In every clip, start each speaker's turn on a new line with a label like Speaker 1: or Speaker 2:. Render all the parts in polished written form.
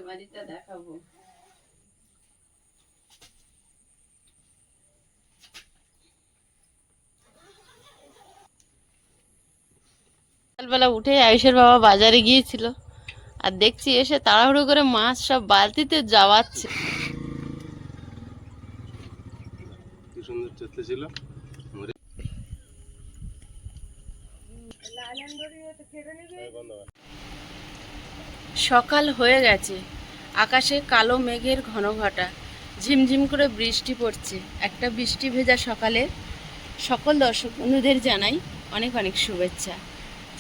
Speaker 1: আলমারিটা দেখাবো। সকালবেলা উঠে আয়ুষের বাবা বাজারে গিয়েছিল, আর দেখছি এসে তাড়াহুড়ো করে মাছ সব বালতিতে যাওয়াচ্ছে।
Speaker 2: কি সুন্দর চেতলে ছিল।
Speaker 1: সকাল হয়ে গেছে, আকাশে কালো মেঘের ঘনঘটা, ঝিমঝিম করে বৃষ্টি পড়ছে। একটা বৃষ্টি ভেজা সকালে সকল দর্শক বন্ধুদের জানাই অনেক অনেক শুভেচ্ছা।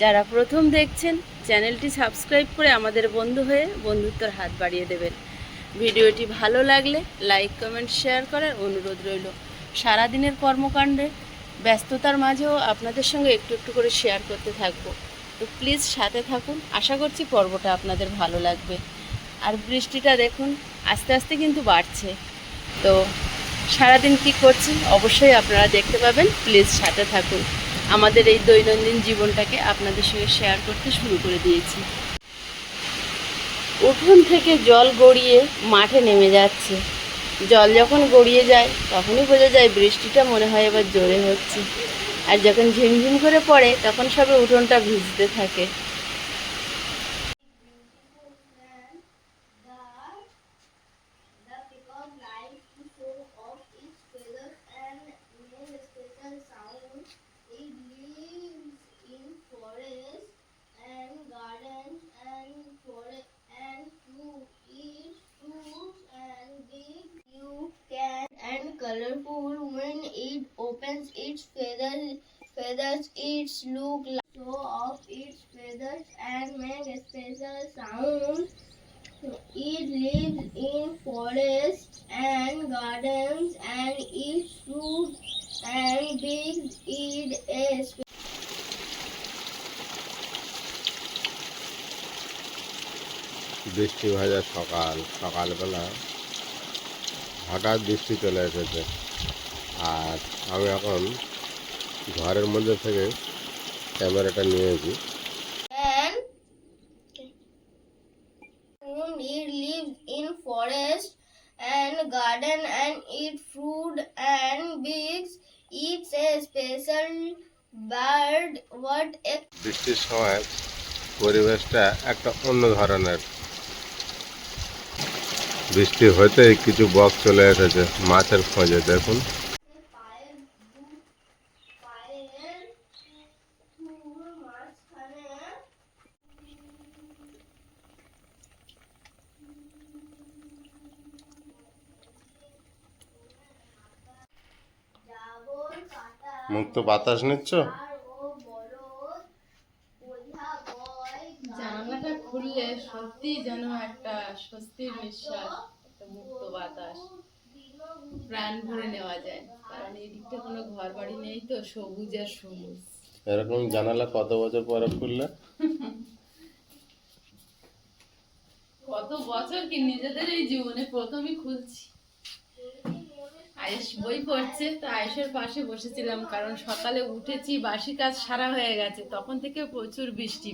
Speaker 1: যারা প্রথম দেখছেন চ্যানেলটি সাবস্ক্রাইব করে আমাদের বন্ধু হয়ে বন্ধুত্বর হাত বাড়িয়ে দেবেন। ভিডিওটি ভালো লাগলে লাইক কমেন্ট শেয়ার করার অনুরোধ রইল। সারাদিনের কর্মকাণ্ডে ব্যস্ততার মাঝেও আপনাদের সঙ্গে একটু একটু করে শেয়ার করতে থাকবো, তো প্লিজ সাথে থাকুন। আশা করছি পর্বটা আপনাদের ভালো লাগবে। আর বৃষ্টিটা দেখুন আস্তে আস্তে কিন্তু বাড়ছে। তো সারাদিন কি করছি অবশ্যই আপনারা দেখতে পাবেন, প্লিজ সাথে থাকুন। আমাদের এই দৈনন্দিন জীবনটাকে আপনাদের সঙ্গে শেয়ার করতে শুরু করে দিয়েছি। উঠোন থেকে জল গড়িয়ে মাঠে নেমে যাচ্ছে। জল যখন গড়িয়ে যায় তখনই বোঝা যায় বৃষ্টিটা মনে হয় এবার জোরে হচ্ছে। আর যখন ঝিমঝিম করে পড়ে তখন সবে উঠোনটা ভিজতে থাকে।
Speaker 3: Colorful when it opens its feathers its look like show off its feathers and make a special sound. It lives in forests and gardens and eats fruit and digs it a
Speaker 2: বৃষ্টি ভেজা সকালবেলা হঠাৎ বৃষ্টি চলে এসেছে। আর আমি এখন ঘরের মধ্যে থেকে ক্যামেরাটা নিয়েছি।
Speaker 3: and it lives in forest and garden and eat fruit and beaks eats a special bird what a
Speaker 2: বৃষ্টির সময় পরিবেশটা একটা অন্য ধরনের। বৃষ্টি হতেই কিছু বক চলে এসেছে মাছের খোঁজে। দেখুন
Speaker 3: পায়ের মাঝখানে জাবর কাটা
Speaker 2: মুক্ত বাতাস নিচ্ছ।
Speaker 3: আর ও বলদ বোঝা বয়
Speaker 1: জানালাটা খুললে সত্যি যেন একটা স্বস্তির নিঃশ্বাস, একটা মুক্ত বাতাস প্রাণ ভরে নেওয়া যায়। কারণ এই দিকটা কোনো ঘর বাড়ি নেই, তো সবুজ আর সবুজ।
Speaker 2: এরকম জানালা কত বছর পরে খুললে?
Speaker 1: কত বছর কি, নিজেদের এই জীবনে প্রথমই খুলছি। আয়েশ বই পড়ছে, তো আয়েশের পাশে বসেছিলাম, কারণ সকালে উঠেছি, বাসি কাজ সারা হয়ে গেছে, তখন থেকে প্রচুর বৃষ্টি।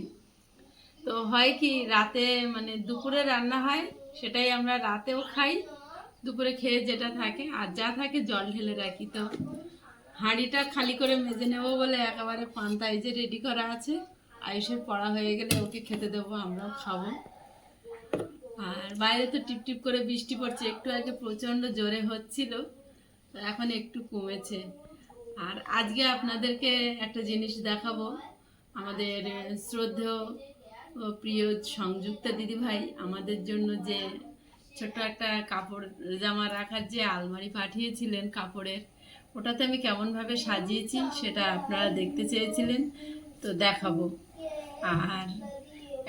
Speaker 1: তো হয় কি, রাতে মানে দুপুরে রান্না হয়, সেটাই আমরা রাতেও খাই। দুপুরে খেয়ে যেটা থাকে আর যা থাকে জল ঢেলে রাখি। তো হাঁড়িটা খালি করে মেজে নেবো বলে একেবারে পান্তা এই যে রেডি করা আছে। আয়ুষের পড়া হয়ে গেলে ওকে খেতে দেবো, আমরাও খাবো। আর বাইরে তো টিপ টিপ করে বৃষ্টি পড়ছে, একটু আগে প্রচণ্ড জোরে হচ্ছিল, তো এখন একটু কমেছে। আর আজকে আপনাদেরকে একটা জিনিস দেখাবো। আমাদের শ্রদ্ধেয় ও প্রিয় সংযুক্তা দিদিভাই আমাদের জন্য যে ছোট্ট একটা কাপড় জামা রাখার যে আলমারি পাঠিয়েছিলেন কাপড়ের, ওটাতে আমি কেমনভাবে সাজিয়েছি সেটা আপনারা দেখতে চেয়েছিলেন, তো দেখাবো। আর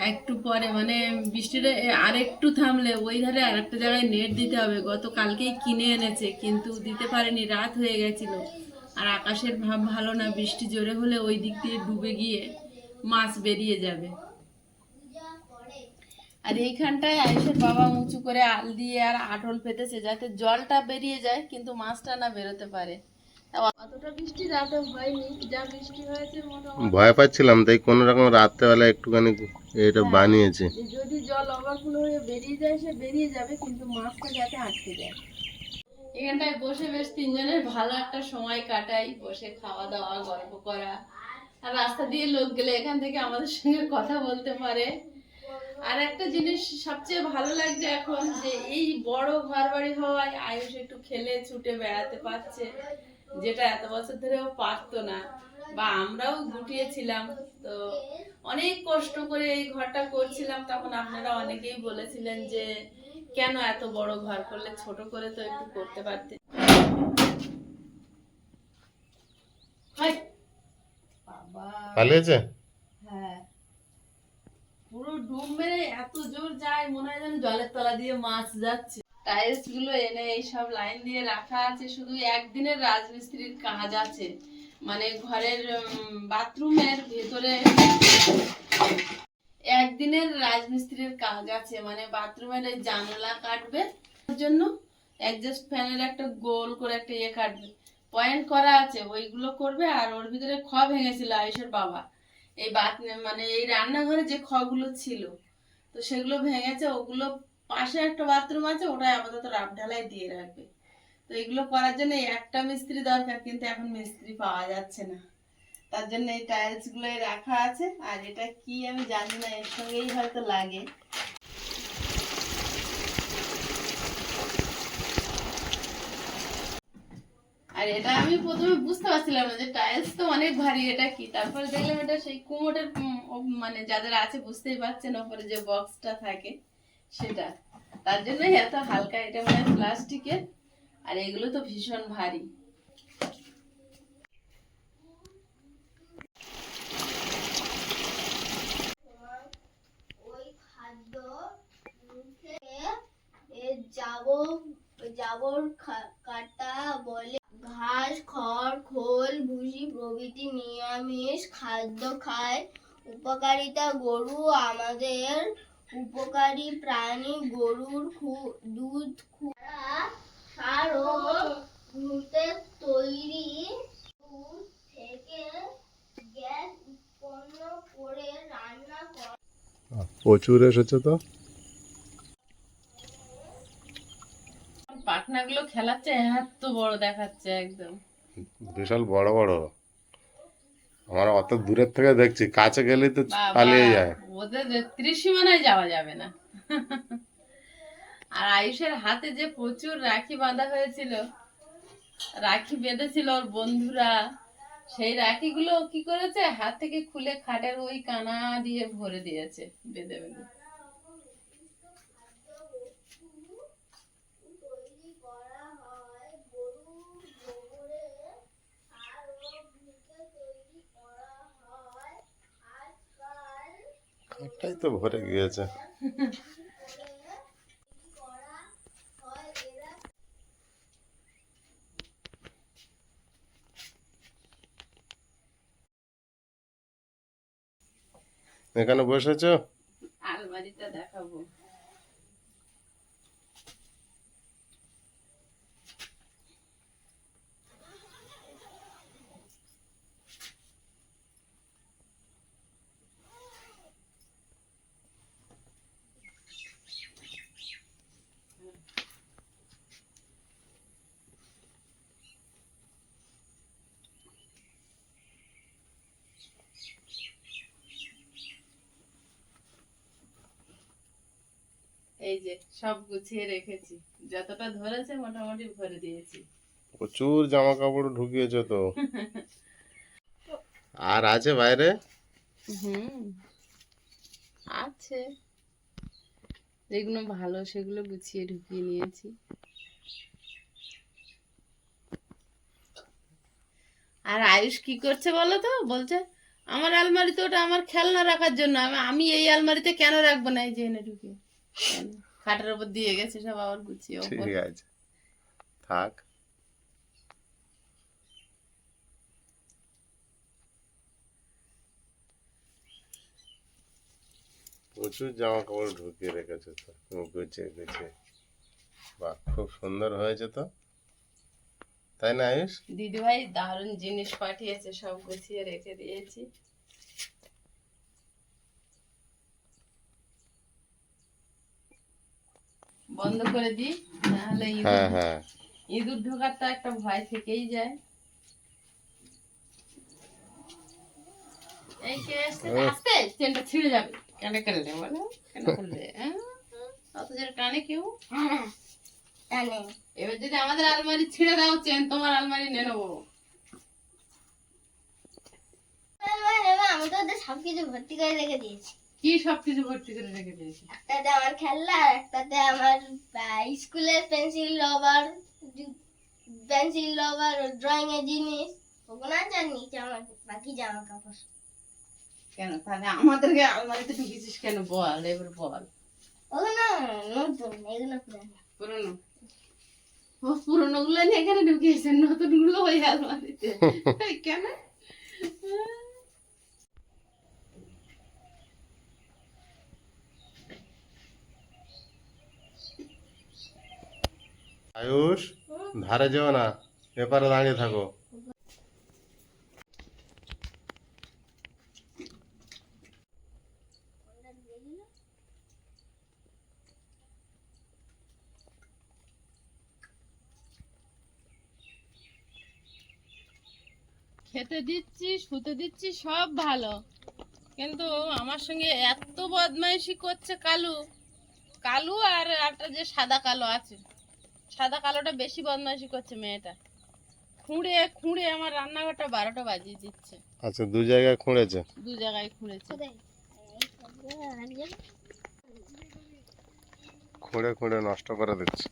Speaker 1: একটু পরে মানে বৃষ্টিটা আর একটু থামলে ওই ধারে আর একটা জায়গায় নেট দিতে হবে। গতকালকেই কিনে এনেছে কিন্তু দিতে পারেনি, রাত হয়ে গেছিল। আর আকাশের ভাব ভালো না, বৃষ্টি জোরে হলে ওই দিক দিয়ে ডুবে গিয়ে মাছ বেরিয়ে যাবে। আর এইখানটায় আয়েশের বাবা উঁচু করে আল দিয়ে আর আটল পেতেছে যাতে জলটা বেরিয়ে যায় কিন্তু মাছটা না বেরোতে পারে। অতটা বৃষ্টি রাতে হয়নি, যা বৃষ্টি হয়েছে মোটামুটি।
Speaker 2: ভয় পাচ্ছিলাম তাই কোনো রকম রাত্রেবেলা একটুখানি এটা বানিয়েছে।
Speaker 1: যে যদি জল ওভারফ্লো হয়ে বেরিয়ে যায় সে বেরিয়ে যাবে, কিন্তু মাছটা যাতে আটকে যায়। এখানটায় বসে বেশ তিনজনের ভালো একটা সময় কাটাই, বসে খাওয়া দাওয়া, গল্প করা। আর রাস্তা দিয়ে লোক গেলে এখান থেকে আমাদের সঙ্গে কথা বলতে পারে। আর একটা জিনিস সবচেয়ে ভালো লাগছে এখন, যে এই বড় ঘর বাড়ি হওয়ায় আয়ুষ একটু খেলে ছুটে বেড়াতে পারছে, যেটা এত বছর ধরেও পারতো না, বা আমরাও গুটিয়েছিলাম। তো অনেক কষ্ট করে এই ঘরটা করছিলাম, তখন আপনারা অনেকেই বলেছিলেন যে কেন এত বড় ঘর করলে, ছোট করে তো একটু করতে পারতে। হাই বাবা,
Speaker 2: পালিয়েছে।
Speaker 1: হ্যাঁ, পুরো ডুব মেরে এত জোর যায়, মনে হয় যেন জলের তলা দিয়ে মাছ যাচ্ছে। টাইলস গুলো এনে এই সব লাইন দিয়ে রাখা আছে, শুধু একদিনের রাজমিস্ত্রির কাজ আছে। মানে ঘরের বাথরুমের ভেতরে একদিনের রাজমিস্ত্রির কাজ আছে, মানে বাথরুমের এই জানালা কাটবে, ওর জন্য অ্যাডজাস্ট ফ্যানের একটা গোল করে একটা ইয়ে কাটবে, পয়েন্ট করা আছে, ওইগুলো করবে। আর ওর ভিতরে খ ভেঙেছিল আয়ুষের বাবা, এই মানে এই রান্নাঘরে যে খগুলো ছিল, তো সেগুলো ভেঙেছে, ওগুলো পাশে একটা বাথরুম আছে, ওটাই আপাতত রাব ঢালাই দিয়ে রাখবে। তো এগুলো করার জন্য একটা মিস্ত্রি দরকার, কিন্তু এখন মিস্ত্রি পাওয়া যাচ্ছে না, তার জন্য এই টাইলস গুলোই রাখা আছে। আর এটা কি আমি জানি না, এর সঙ্গেই হয়তো লাগে। আর এটা আমি প্রথমে বুঝতে পারছিলাম না যে টাইলস তো অনেক ভারী, এটা কি, তারপরে দেখলাম এটা সেই কুমোটের মানে যাদের আছে বুঝতেই পারছেন, ওপরে যে বক্সটা থাকে সেটা, তার জন্যই এত হালকা। এটা মানে প্লাস্টিকের, আর এগুলো তো ভীষণ ভারী।
Speaker 3: ওই খাদ্য মুখে জাবর কাটা বলে। ঘাস, খড়, খোল, ভুসি প্রভৃতি নিরামিষ খাদ্য খায়। উপকারিতা: গরু আমাদের উপকারী প্রাণী। গরুর দুধ সার ও ঘুঁটে তৈরি। দুধ থেকে গ্যাস উৎপন্ন করে রান্না করে।
Speaker 2: প্রচুর এসেছে তো।
Speaker 1: পাখনাগুলো খেলাচ্ছে, এত বড় দেখাচ্ছে একদম।
Speaker 2: বিশাল বড় বড়। আমরা অত দূরের থেকে দেখছি, কাছে গেলেই তো
Speaker 1: বাবা,
Speaker 2: পালিয়ে যায়।
Speaker 1: ওদের ত্রিসীমানায় যাওয়া যাবে না। আর আয়ুষের হাতে যে প্রচুর রাখি বাঁধা হয়েছিল, রাখি বেঁধেছিল ওর বন্ধুরা, সেই রাখিগুলো কি করেছে, হাত থেকে খুলে খাটের ওই কানা দিয়ে ভরে দিয়েছে, বেঁধে বেঁধে।
Speaker 3: তৈরি করা হয়। গরুর গোবরে সার ও ঘুঁটে তৈরি করা হয়। আজকাল
Speaker 2: খাটটাই তো ভরে গিয়েছে।
Speaker 3: করা হয়। এরা
Speaker 2: এখানে বসেছো।
Speaker 1: আলমারিটা দেখাবো। এই যে সব গুছিয়ে রেখেছি, যতটা ধরেছে মোটামুটি ভরে দিয়েছি।
Speaker 2: প্রচুর জামা কাপড় ঢুকিয়েছো তো। আর আছে বাইরে।
Speaker 1: হুম, আছে, যেগুলো ভালো সেগুলো গুছিয়ে ঢুকিয়ে নিয়েছি। আর আয়ুষ কি করছে বলো তো, বলছে আমার আলমারিতে ওটা আমার খেলনা রাখার জন্য, আমি এই আলমারিতে কেন রাখবো না, এই যে এনে ঢুকিয়ে কেন? খাটের উপর দিয়ে গেছে সব আবার গুছিয়ে
Speaker 2: ঠিক
Speaker 1: ওপর।
Speaker 2: আছে, থাক। প্রচুর জামা কাপড় ঢুকিয়ে রেখেছো তো, গুছিয়ে গুছিয়ে। বাহ, খুব সুন্দর হয়েছে তো। তাই না আয়ুষ?
Speaker 1: দিদিভাই দারুণ জিনিস পাঠিয়েছে, সব গুছিয়ে রেখে দিয়েছি। বন্ধ করে দিই, নাহলে
Speaker 2: হ্যাঁ হ্যাঁ,
Speaker 1: ইঁদুর ঢোকার তো একটা ভয় থেকেই যায়। এই কে এসছে? আস্তে, চেনটা ছিঁড়ে যাবে। কেন করলে বলো, কেন করলে? অত জোরে টানে কেউ?
Speaker 3: টানে।
Speaker 1: এবার যদি আমাদের আলমারি ছিঁড়ে দাও চেন, তোমার আলমারি নিয়ে নেবো।
Speaker 3: আমি তো ওদের সবকিছু ভর্তি করে রেখে দিয়েছি।
Speaker 1: কি সবকিছু ভর্তি করে রেখে দিয়েছি?
Speaker 3: একটাতে আমার খেলনা, আর একটাতে আমার স্কুলের পেন্সিল রবার, ড্রয়িং এর জিনিস ওগুলো আছে, আর নিচে আমার বাকি জামা কাপড়।
Speaker 1: কেন তাহলে আমাদেরকে আলমারিতে ঢুকিয়েছিস কেন বল, এবার বল।
Speaker 3: ওগুলো নতুন, এগুলো পুরানো।
Speaker 1: পুরনো? ও পুরনো গুলো নিয়ে এখানে ঢুকিয়েছেন, নতুন গুলো ওই আলমারিতে। কেন?
Speaker 2: আয়ুষ ধারে যেও না, এপারে দাঁড়িয়ে থাকো।
Speaker 1: খেতে দিচ্ছি, শুতে দিচ্ছি, সব ভালো, কিন্তু আমার সঙ্গে এত বদমাইশি করছে কালু। কালু আর একটা যে সাদা কালো আছে, সাদা কালোটা বেশি বদমাইশি করছে মেয়েটা। খুঁড়ে খুঁড়ে আমার রান্নাঘরটা 12টা বাজিয়ে দিচ্ছে।
Speaker 2: আচ্ছা, দু জায়গায় খুঁড়েছে?
Speaker 1: দু জায়গায় খুঁড়েছে।
Speaker 2: খুঁড়ে খুঁড়ে নষ্ট করে দিচ্ছে।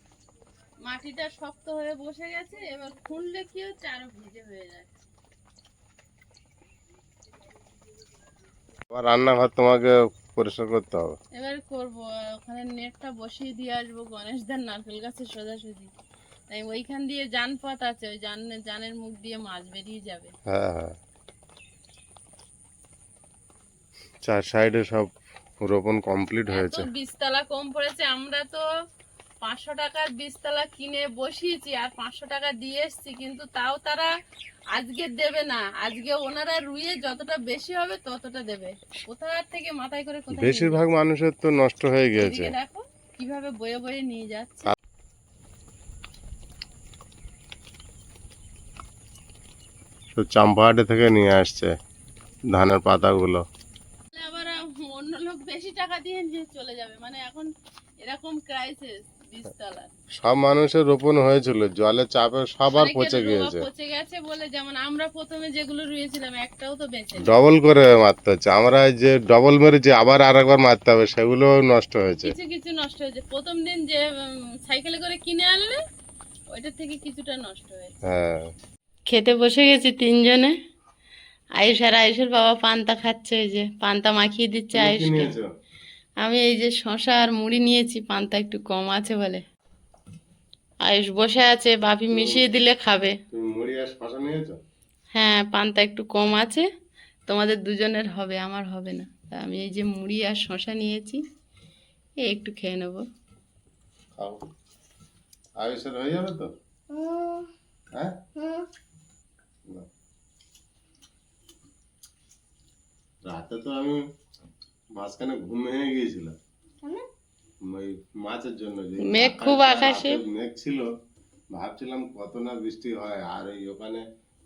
Speaker 1: মাটিটা শক্ত হয়ে বসে গেছে, এবার খুঁড়লে কি হচ্ছে, আরো ভিজে হয়ে যাচ্ছে।
Speaker 2: আবার রান্নাঘর তোমাকে পরিষ্কার করতে হবে।
Speaker 1: এবার করবো, ওখানে নেটটা বসিয়ে দিয়ে আসবো গণেশদার নারকেল গাছের সোজাসুজি। তাই ওইখান দিয়ে জান পথ আছে, ওই জানের মুখ দিয়ে মাছ বেরিয়ে যাবে।
Speaker 2: হ্যাঁ হ্যাঁ, চার সাইডে সব রোপণ কমপ্লিট
Speaker 1: এত
Speaker 2: হয়েছে।
Speaker 1: বীজতলা কম পড়েছে, আমরা তো 500 টাকার বীজতলা কিনে বসিয়েছি আর 500 টাকা দিয়ে এসছি, কিন্তু তাও তারা আজকে দেবে না। আজকে ওনারা রুইয়ে যতটা বেশি হবে ততটা দেবে। কোথার থেকে মাথায় করে কোথায় নিয়ে
Speaker 2: বেশিরভাগ মানুষের তো নষ্ট হয়ে
Speaker 1: যাচ্ছে।
Speaker 2: গিয়েছে।
Speaker 1: এদিকে দেখো কিভাবে বয়ে বয়ে নিয়ে যাচ্ছে।
Speaker 2: তো চাম্পাহাটে থেকে নিয়ে আসছে ধানের পাতাগুলো।
Speaker 1: আবার অন্য লোক বেশি টাকা দিয়ে নিয়ে চলে যাবে, মানে এখন এরকম ক্রাইসিস বীজতলা।
Speaker 2: সব মানুষের রোপণ হয়েছিল, জলের চাপে সবার পচে গিয়েছে।
Speaker 1: পচে গেছে বলে, যেমন আমরা প্রথমে যেগুলো রুয়েছিলাম একটাও তো বেঁচে নেই।
Speaker 2: ডবল করে মারতে হচ্ছে, আমরা এই যে ডবল মেরেছি আবার আরেকবার মারতে হবে, সেগুলো নষ্ট হয়েছে।
Speaker 1: কিছু কিছু নষ্ট হয়েছে। প্রথম দিন যে সাইকেলে করে কিনে আনলে ওইটা থেকে কিছুটা নষ্ট হয়েছে।
Speaker 2: হ্যাঁ,
Speaker 1: খেতে বসে গেছি তিনজনে। আয়ুষ আর আয়ুষের বাবা পান্তা খাচ্ছে, এই যে পান্তা মাখিয়ে দিচ্ছে
Speaker 2: তুমি কি
Speaker 1: আয়ুষকে।
Speaker 2: নিয়েছো?
Speaker 1: আমি এই যে শশা আর মুড়ি নিয়েছি, পান্তা একটু কম আছে বলে। আয়ুষ বসে আছে, বাপি মিশিয়ে দিলে খাবে।
Speaker 2: তুমি মুড়ি আর শশা নিয়েছো?
Speaker 1: হ্যাঁ, পান্তা একটু কম আছে, তোমাদের দুজনের হবে, আমার হবে না। তা আমি এই যে মুড়ি আর শশা নিয়েছি, এই একটু খেয়ে নেবো।
Speaker 2: খাও, আয়ুষের হয়ে যাবে তো? হ্যাঁ, না। রাতে তো আমি মাঝখানে ঘুম ভেঙে গিয়েছিলাম ওই মাছের জন্য। যে
Speaker 1: মেঘ খুব আকাশে।
Speaker 2: রাতে মেঘ ছিল, ভাবছিলাম কত না বৃষ্টি হয়। আর ওই ওখানে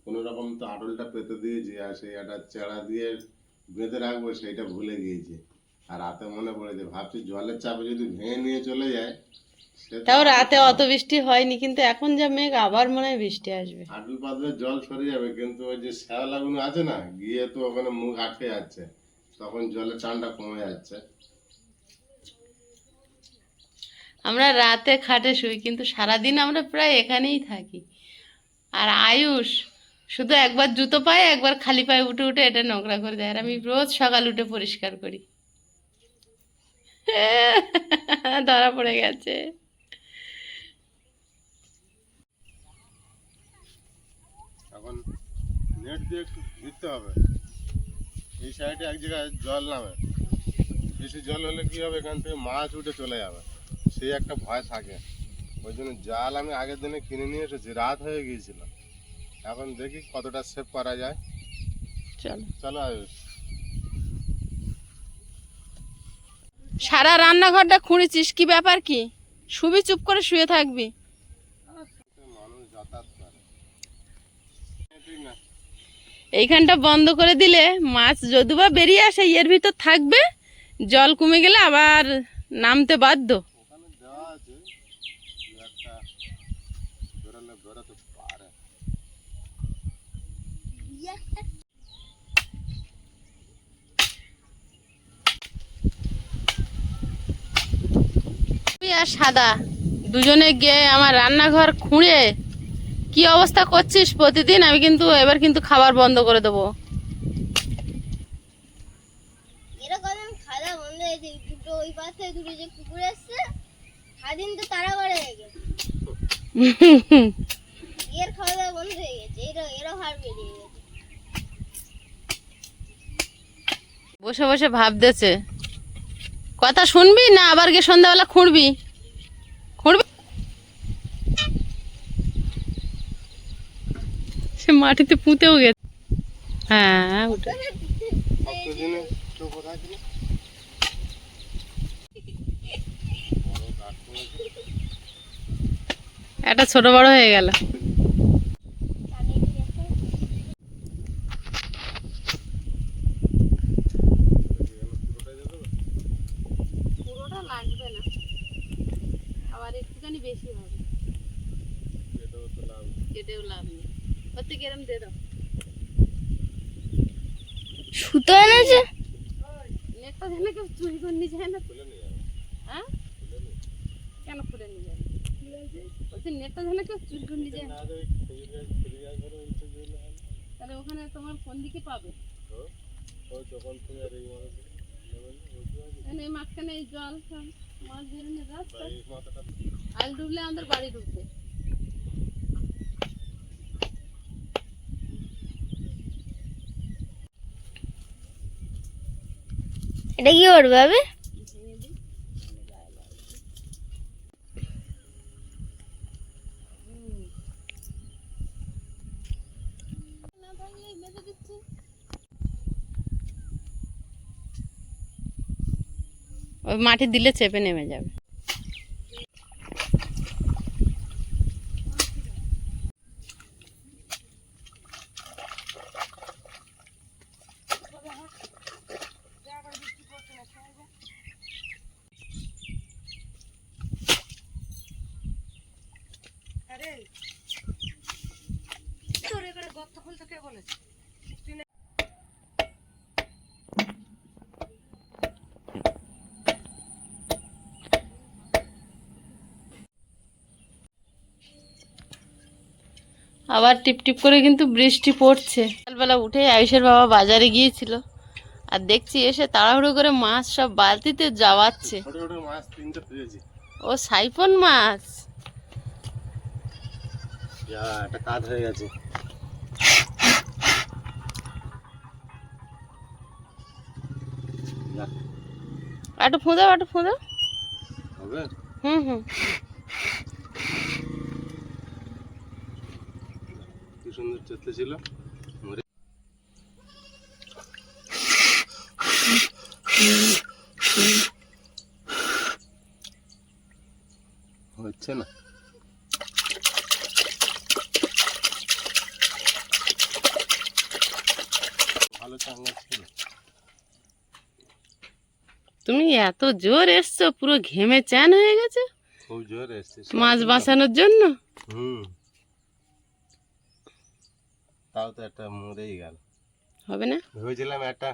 Speaker 2: কোনো রকম তো আটলটা পেতে দিয়েছি, আর সেই একটা চেড়া দিয়ে বেঁধে রাখবো, সেইটা ভুলে গিয়েছি। আর রাতে মনে পড়েছে, ভাবছি জলের চাপে যদি ভেঙে নিয়ে চলে যায়। সে তো
Speaker 1: তাও রাতে অত বৃষ্টি হয়নি, কিন্তু এখন যা মেঘ, আবার মনে হয় বৃষ্টি আসবে।
Speaker 2: আটল পাতলে জল সরে যাবে, কিন্তু ওই যে শ্যাওলাগুলো আছে না, গিয়ে তো ওখানে মুখ আটকে যাচ্ছে, তখন জলের টানটা কমে যাচ্ছে।
Speaker 1: আমরা রাতে খাটে শুই, কিন্তু সারাদিন আমরা প্রায় এখানেই থাকি। আর আয়ুষ শুধু একবার জুতো পায়ে, একবার খালি পায়ে উঠে উঠে এটা নোংরা করে দেয়, আর আমি রোজ সকাল উঠে পরিষ্কার করি। ধরা পড়ে গেছে।
Speaker 2: এখন নেট দিয়ে একটু ভিড়তে হবে। এই সাইডে এক জায়গায় জল নামে, বেশি জল হলে কি হবে, এখান থেকে মাছ উঠে চলে যাবে, সেই একটা ভয় থাকে। ওই জন্য জাল আমি আগের দিনে কিনে নিয়ে এসেছি, রাত হয়ে গিয়েছিল। এখন দেখি কতটা সেভ করা যায়।
Speaker 1: চলো।
Speaker 2: চলো আয়ুষ।
Speaker 1: সারা রান্নাঘরটা খুঁড়েছিস, কি ব্যাপার কি? শুবি চুপ করে শুয়ে থাকবি।
Speaker 2: মানুষ যাতায়াত করে ঠিক না?
Speaker 1: এইখানটা বন্ধ করে দিলে মাছ যদিবা বেরিয়ে আসে এর ভিতর থাকবে, জল কমে গেলে আবার নামতে বাধ্য।
Speaker 2: ওখানে দেওয়া আছে দু একটা, বেরোলে বেরোতে পারে।
Speaker 1: তুই আর সাদা দুজনে গিয়ে আমার রান্নাঘর খুঁড়ে কি অবস্থা করছিস প্রতিদিন। আমি কিন্তু এবার কিন্তু খাবার বন্ধ করে দেবো।
Speaker 3: এরকম আমি খাওয়া বন্ধ হয়েছে, দুটো ওই পাশে দুটো যে কুকুর এসছে সারাদিন তো তারা করে গেছে, এর খাওয়া দাওয়া বন্ধ হয়ে গেছে, এরা হার বেরিয়ে গেছে।
Speaker 1: বসে বসে ভাবতেছে, কথা শুনবি না আবার গিয়ে সন্ধ্যাবেলা খুঁড়বি? খুঁড়বি? সে মাটিতে পুঁতেও গেছে। হ্যাঁ ওটা
Speaker 2: কতদিনে তো কোথায় ছিল? বড় কাঠ করেছে।
Speaker 1: একটা ছোট বড় হয়ে গেল। পুরোটা লাগবে না, আবার একটুখানি বেশি হবে,
Speaker 2: এটাও তো লাভ।
Speaker 1: কেটেও লাভ নেই। ওর থেকে এরম দিয়ে দাও।
Speaker 3: সুতো এনেছে,
Speaker 1: নেটটা ঝেলে কেউ চুরি করে নিয়ে যায় না?
Speaker 2: খুলে নিয়ে যাবে।
Speaker 1: হ্যাঁ কেন খুলে নিয়ে যাবে? বলছি নেটটা ঝেলে কেউ চুরি করে নিয়ে যায় না?
Speaker 2: না রে, খুলে যায়, খুলে যায় করে উঠে গেলে হবে।
Speaker 1: তাহলে ওখানে তোমার কোন দিকে পাবে?
Speaker 2: তো ওই দোকান থেকে আর এই মানুষ নেবেন ওইটা আছে।
Speaker 1: এখানে এই মাঝখানে এই জল সব মাছ বেরোনোর রাস্তা,
Speaker 2: এই মাথাটা
Speaker 1: আল ডুবলে আমাদের বাড়ি ঢুকবে।
Speaker 3: এটা কি করবে হবে?
Speaker 1: ভেঙে দিই। না ভাঙলেই বেঁধে দিচ্ছি। ওই মাটি দিলে চেপে নেমে যাবে। আবার টিপ টিপ করে কিন্তু বৃষ্টি পড়ছে। সকালবেলা উঠে আয়ুষের বাবা বাজারে গিয়েছিল, আর দেখছি এসে তাড়াহুড়ো করে মাছ সব বালতিতে যাওয়াচ্ছে।
Speaker 2: ছোট ছোট মাছ তিনটে পেয়েছি।
Speaker 1: ও সাইফন মাছ।
Speaker 2: যা একটা কাজ হয়ে গেছে। যাক,
Speaker 1: একটু ফুঁদাও, একটু ফুঁদাও।
Speaker 2: হবে।
Speaker 1: হুম হুম।
Speaker 2: কি সুন্দর চেতলে ছিল। হচ্ছে না। ভালো চাঙ্গা ছিল।
Speaker 1: তুমি এত জোর এসছো, পুরো ঘেমে চ্যান হয়ে গেছে
Speaker 2: খুব জোর এসছে
Speaker 1: মাছ বাঁচানোর জন্য।
Speaker 2: হুম, তাও তো একটা মরেই গেল।
Speaker 1: হবে না?
Speaker 2: ভেবেছিলাম একটা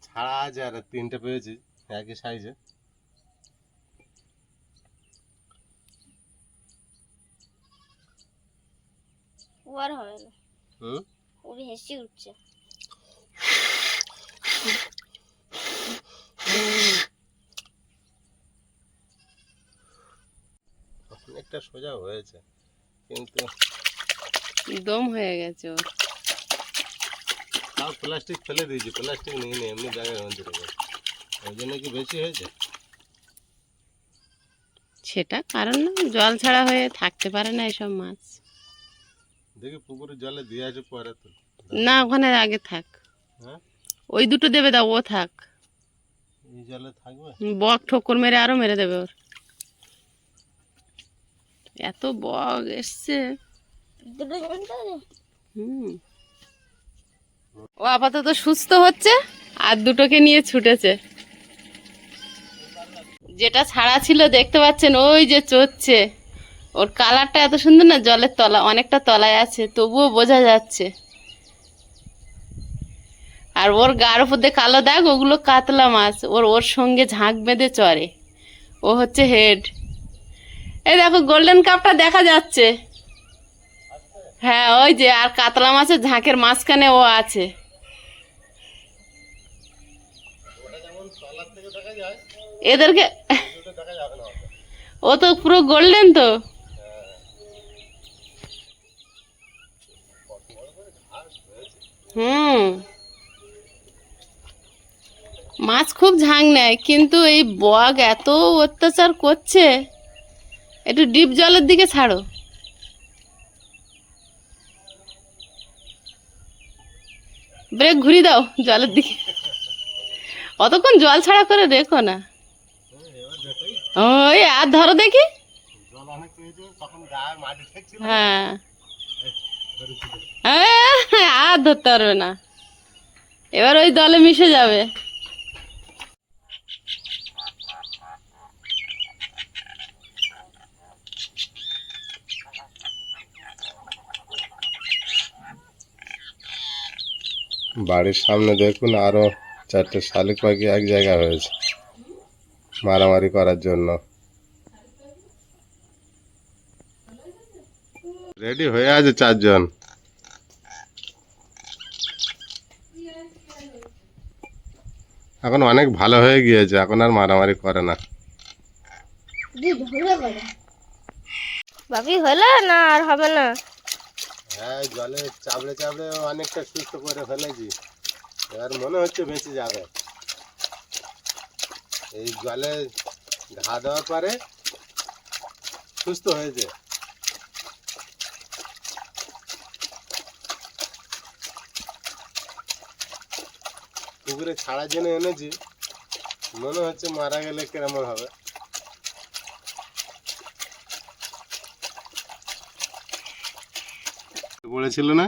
Speaker 2: ছাড়া আছে আর তিনটে পেয়েছি একই সাইজে।
Speaker 3: ও আর হবে না,
Speaker 2: হুম,
Speaker 3: ও হেসে উঠছে।
Speaker 2: অনেকটা সোজা হয়েছে কিন্তু
Speaker 1: দম হয়ে গেছে ওর।
Speaker 2: তাও প্লাস্টিক ফেলে দিয়েছি, প্লাস্টিক নিয়ে নিয়ে এমনি জায়গায় মধ্যে রেখেছি। ওই জন্য কি বেশি হয়েছে?
Speaker 1: সেটা কারণ না, জল ছাড়া হয়ে থাকতে পারে না এসব মাছ।
Speaker 2: দেখি পুকুরের জলে দিয়ে আসে পরে তো।
Speaker 1: না ওখানে আগে থাক,
Speaker 2: হ্যাঁ
Speaker 1: ওই দুটো দেবে দাও, ও থাক।
Speaker 2: এই জলে থাকবে।
Speaker 1: বক ঠোকর মেরে আরো মেরে দেবে ওর। এত বক এসছে। হুম, ও আপাতত সুস্থ হচ্ছে আর দুটোকে নিয়ে ছুটেছে। যেটা ছাড়া ছিল দেখতে পাচ্ছেন ওই যে চড়ছে, ওর কালারটা এত সুন্দর না, জলের তলা অনেকটা তলায় আছে তবুও বোঝা যাচ্ছে। আর ওর গার উপর দিয়ে কালো দাগ, ওগুলো কাতলা মাছ, ওর সঙ্গে ঝাঁক বেঁধে চড়ে। ও হচ্ছে হেড। এই দেখো গোল্ডেন কাপটা দেখা যাচ্ছে। হ্যাঁ ওই যে, আর কাতলা মাছের ঝাঁকের মাঝখানে ও আছে। এদেরকে ও তো পুরো গোল্ডেন তো। হুম, মাছ খুব ঝাঁক নেয়, কিন্তু এই বগ এত অত্যাচার করছে। একটু ডিপ জলের দিকে ছাড়ো। ব্রেক ঘুরি দাও জলের দিকে, অতক্ষণ জল ছাড়া করে রেখো না। ওই আর ধরো দেখি।
Speaker 2: জল অনেক পেয়েছে, তখন গায়ে মাটি ঠেকছিল।
Speaker 1: হ্যাঁ, আর ধরতে পারবে না, এবার ওই দলে মিশে যাবে।
Speaker 2: বাড়ির সামনে দেখুন আরো 4টে শালিক পাখি এক জায়গায় হয়েছে মারামারি করার জন্য। রেডি হয়ে আছে 4 জন। এখন অনেক ভালো হয়ে গিয়েছে, এখন আর মারামারি করে না।
Speaker 3: বাপি হলো না, আর হবে না।
Speaker 2: হ্যাঁ, জলে চাবড়ে চাবড়ে অনেকটা সুস্থ করে ফেলেছি, এবার মনে হচ্ছে বেঁচে যাবে। এই জলে ঘা দেওয়ার পরে সুস্থ হয়েছে। পুকুরে ছাড়ার জন্য এনেছি, মনে হচ্ছে মারা গেলে কেমন হবে। পড়েছিল না,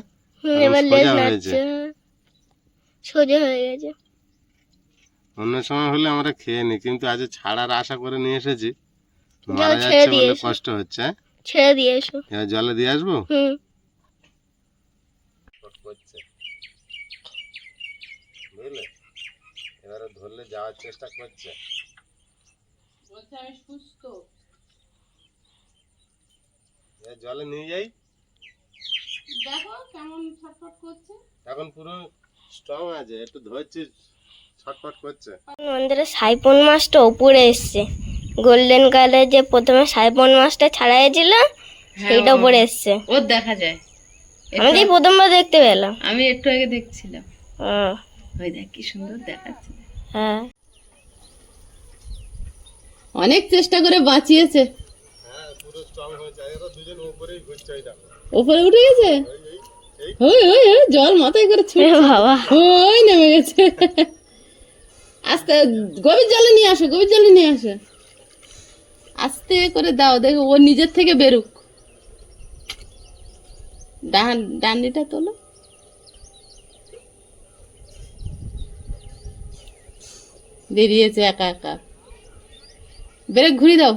Speaker 3: এবার
Speaker 2: এখন
Speaker 3: লেজ
Speaker 2: সোজা হয়েছে।
Speaker 3: নাচছে, সোজা হয়ে গেছে।
Speaker 2: অন্য সময় হলে আমরা খেয়ে নি, কিন্তু আজ ছাড়ার আশা করে নিয়ে এসেছি।
Speaker 3: যাও,
Speaker 2: মারা
Speaker 3: ছেড়ে
Speaker 2: যাচ্ছে
Speaker 3: দিয়ে
Speaker 2: বলে
Speaker 3: এসো।
Speaker 2: কষ্ট হচ্ছে। হ্যাঁ?
Speaker 3: ছেড়ে দিয়ে এসো।
Speaker 2: এবার জলে দিয়ে আসবো।
Speaker 3: হুম,
Speaker 2: বুঝলে, এবারে ধরলে যাওয়ার চেষ্টা করছে।
Speaker 1: আমি সুস্থ।
Speaker 2: এবার জলে নিয়ে যাই,
Speaker 1: দেখো কেমন ছটফট করছে।
Speaker 2: এখন পুরো স্ট্রং আছে, একটু ধরছি ছটফট করছে।
Speaker 3: মন্দিরে সাইপন মাছটা উপরে এসছে। গোল্ডেন কালার যে প্রথমে সাইপন মাছটা ছাড়া হয়েছিল, সেইটা উপরে এসছে।
Speaker 1: ওর দেখা যায়।
Speaker 3: আমি তো এই প্রথমবার দেখতে পেলাম।
Speaker 1: আমি একটু আগে দেখছিলাম।
Speaker 3: হুম,
Speaker 1: ওই দেখ কি সুন্দর দেখাচ্ছে।
Speaker 3: হ্যাঁ।
Speaker 1: অনেক চেষ্টা করে বাঁচিয়েছে।
Speaker 2: হ্যাঁ, পুরো স্ট্রং হয়েছে। এরা দুজন উপরেই ঘুরছে। ওই দেখো,
Speaker 1: উপরে উঠে গেছে। ওই ওই ওই জল মাথায় করে ছুটছে।
Speaker 3: বাবা,
Speaker 1: ওই নেমে গেছে। আস্তে গভীর জলে নিয়ে আসো, গভীর জলে নিয়ে আসো। আস্তে করে দাও, দেখো ও নিজের থেকে বেরুক। ডান্ডিটা তোলো। বেরিয়েছে একা একা। ব্রেক ঘুরি দাও।